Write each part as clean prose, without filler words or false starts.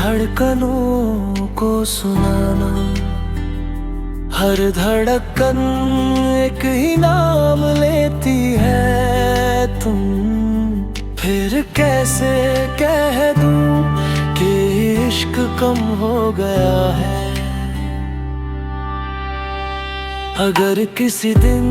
धड़कनों को सुनाना, हर धड़कन एक ही नाम लेती है तुम। फिर कैसे कह दूं कि इश्क कम हो गया है। अगर किसी दिन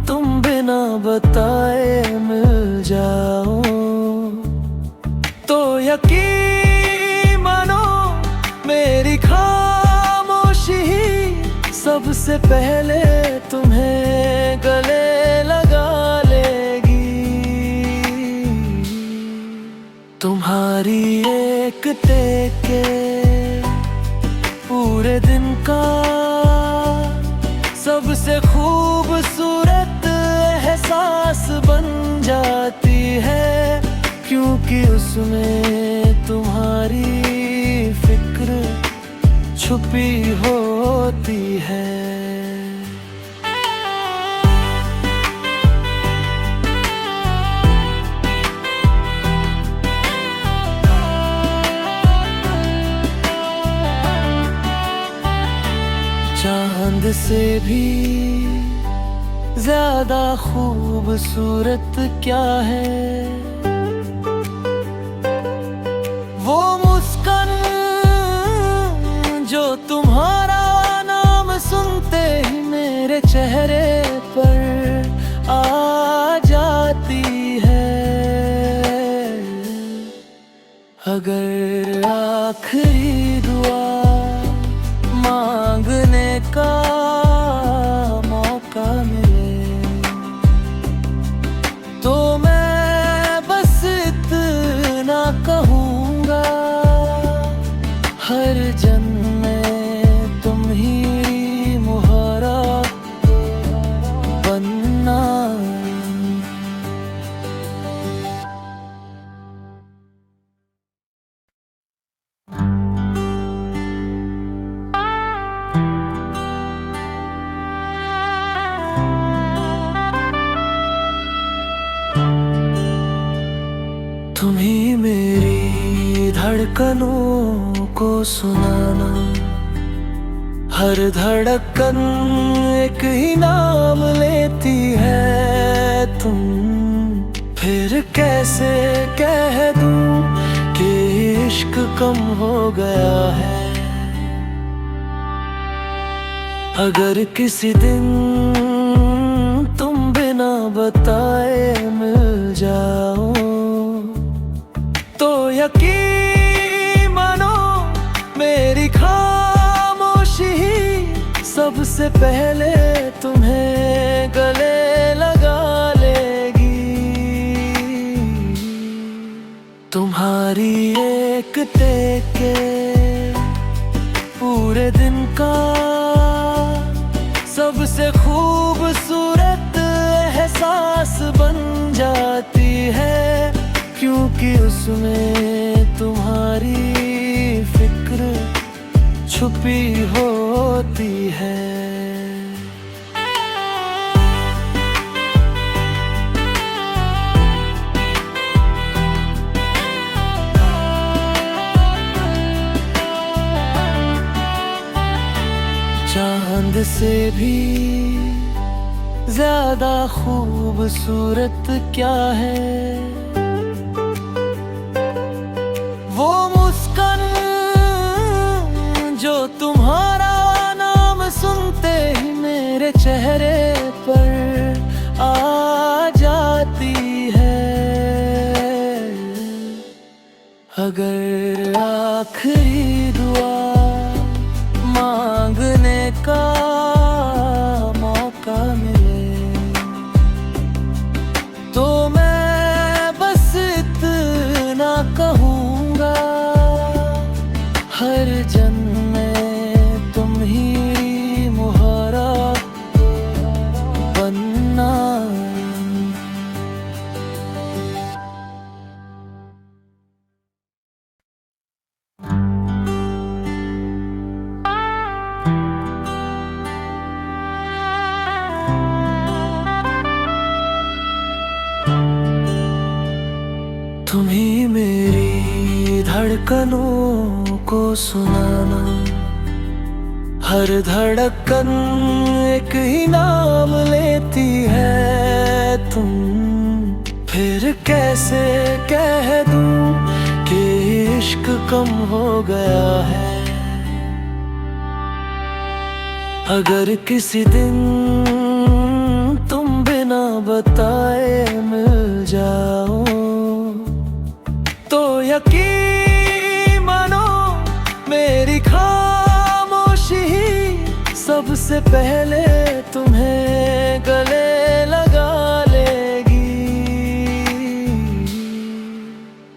तुम बिना बताए मिल जाओ तो यकीन मानो मेरी खामोशी ही सबसे पहले तुम्हें गले लगा लेगी। तुम्हारी एक टेके पूरे दिन का सबसे खूबसूरत एहसास बन जाती है, क्योंकि उसमें तुम्हारी फिक्र छुपी होती है। चांद से भी ज्यादा खूबसूरत क्या है वो मुस्कान जो तुम्हारा नाम सुनते ही मेरे चेहरे पर आ जाती है। अगर आखिरी दुआ मांगने का मौका मिले तो मैं बस इतना कहूँगा, हर जन्म में तुम ही मुहारा बनना। तुम ही मेरी धड़कनों को सुनाना, हर धड़कन एक ही नाम लेती है तुम। फिर कैसे कह दूं कि इश्क कम हो गया है। अगर किसी दिन तुम बिना बताए मिल जाओ तो यकीन मानो मेरी खामोशी ही सबसे पहले तुम्हें गले लगा लेगी। तुम्हारी एक टेके पूरे दिन का सबसे खूबसूरत एहसास बन जाती है, क्योंकि उसमें तुम्हारी फिक्र छुपी होती है। चांद से भी ज्यादा खूबसूरत क्या है वो मुस्कान जो तुम्हारा नाम सुनते ही मेरे चेहरे पर आ जाती है। अगर आखिरी दुआ मांगने का मौका मिले तो मैं बस इतना कहूँगा, हर जन्म में तुम ही मुहारा बनना। धड़कनों को सुनाना, हर धड़कन एक ही नाम लेती है तुम। फिर कैसे कह दूं कि इश्क कम हो गया है। अगर किसी दिन तुम बिना बताए मिल जाओ, तो यकीन मानो मेरी खामोशी ही सबसे पहले तुम्हें गले लगा लेगी।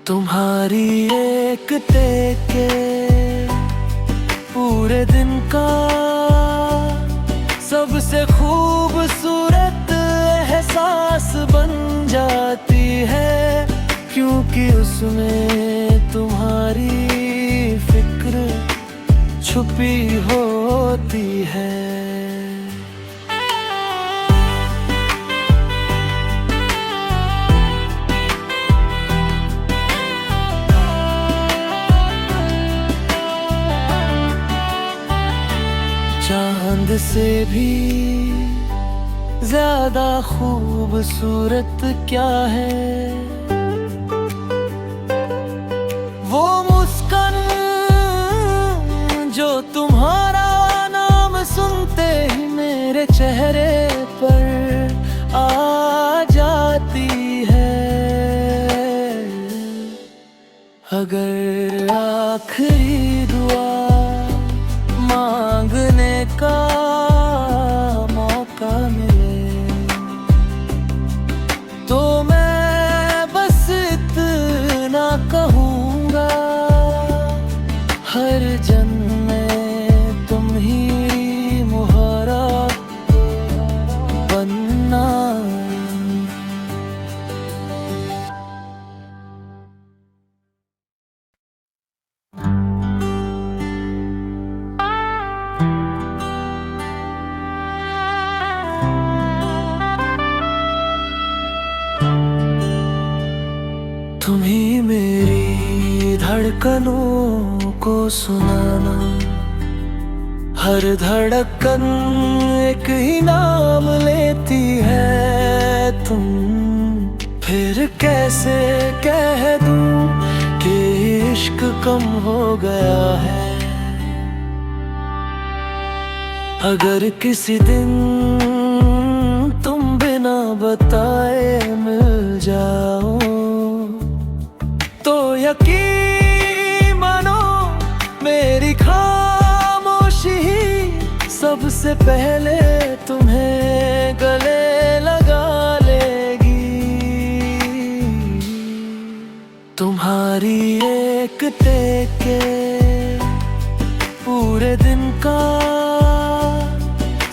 तुम्हारी एक टेके पूरे दिन का सबसे खूबसूरत एहसास बन जाती है, क्योंकि उसमें तुम्हारी फिक्र छुपी होती है। चांद से भी ज्यादा खूबसूरत क्या है वो मुस्कान जो तुम्हारा नाम सुनते ही मेरे चेहरे पर आ जाती है। अगर आखिरी दुआ मांगने का मौका मिले, तो मैं बस इतना कहूँगा, हर जन्म में तुम ही मुहारा बनना। तुम ही मेरी धड़कनों को सुनाना, हर धड़कन एक ही नाम लेती है तुम। फिर कैसे कह दूं कि इश्क कम हो गया है। अगर किसी दिन तुम बिना बताए मिल जाओ, तो यकीन मानो मेरी खामोशी ही सबसे पहले तुम्हें गले लगा लेगी। तुम्हारी एक टेके पूरे दिन का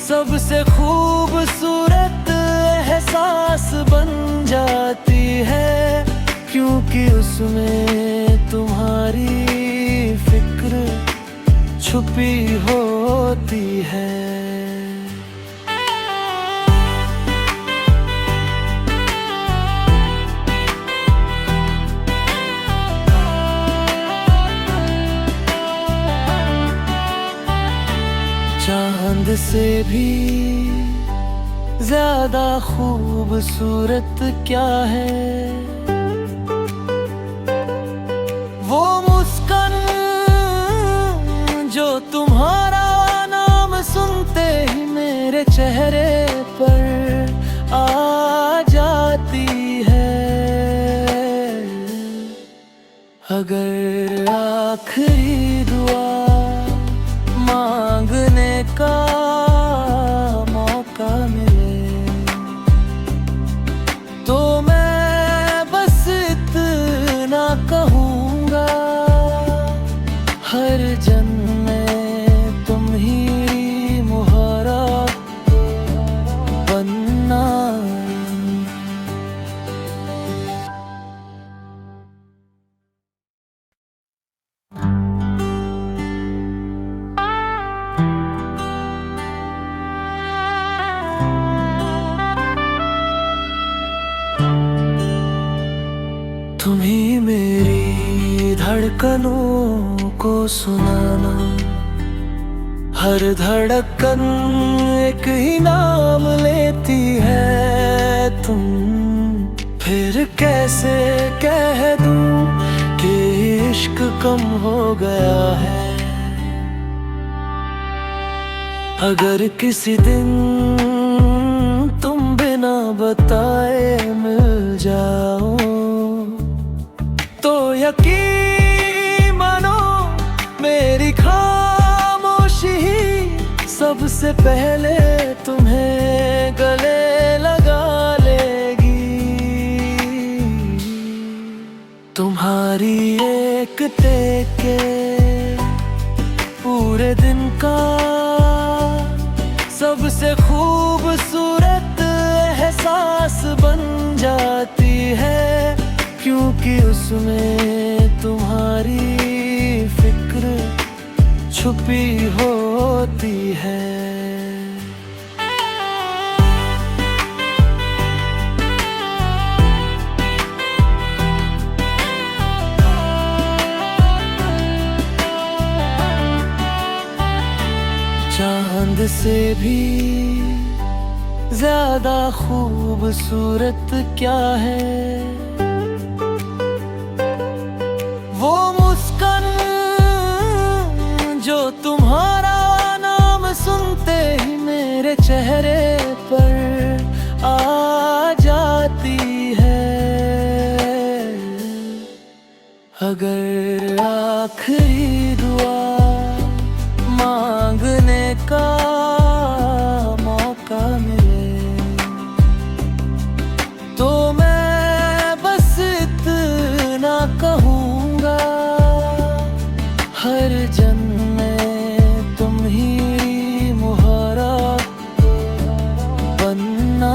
सबसे खूबसूरत एहसास बन जाती है, क्योंकि उसमें तुम्हारी फिक्र छुपी होती है। चांद से भी ज्यादा खूबसूरत क्या है वो मुस्कान जो तुम्हारा नाम सुनते ही मेरे चेहरे पर आ जाती है। अगर आखिरी दुआ मांगने का मौका मिले, तो मैं बस इतना कहूँगा, हर जन्म में तुम ही मुहारा बनना। धड़कनों को सुनाना। हर धड़कन एक ही नाम लेती है तुम। फिर कैसे कह दूं कि इश्क कम हो गया है। अगर किसी दिन तुम बिना बताए मिल जाओ तो यकीन मानो मेरी खामोशी ही सबसे पहले तुम्हें गले लगा लेगी। तुम्हारी एक टेके पूरे दिन का सबसे खूबसूरत एहसास बन जाती है, क्योंकि उसमें तुम्हारी फिक्र छुपी होती है। चांद से भी ज्यादा खूबसूरत क्या है वो मुस्कान जो तुम्हारा नाम सुनते ही मेरे चेहरे पर आ जाती है। अगर आखिरी दुआ मांगने का मौका मिले तो मैं बस इतना कहूँगा, हर जन्म में तुम ही मुहारा बनना।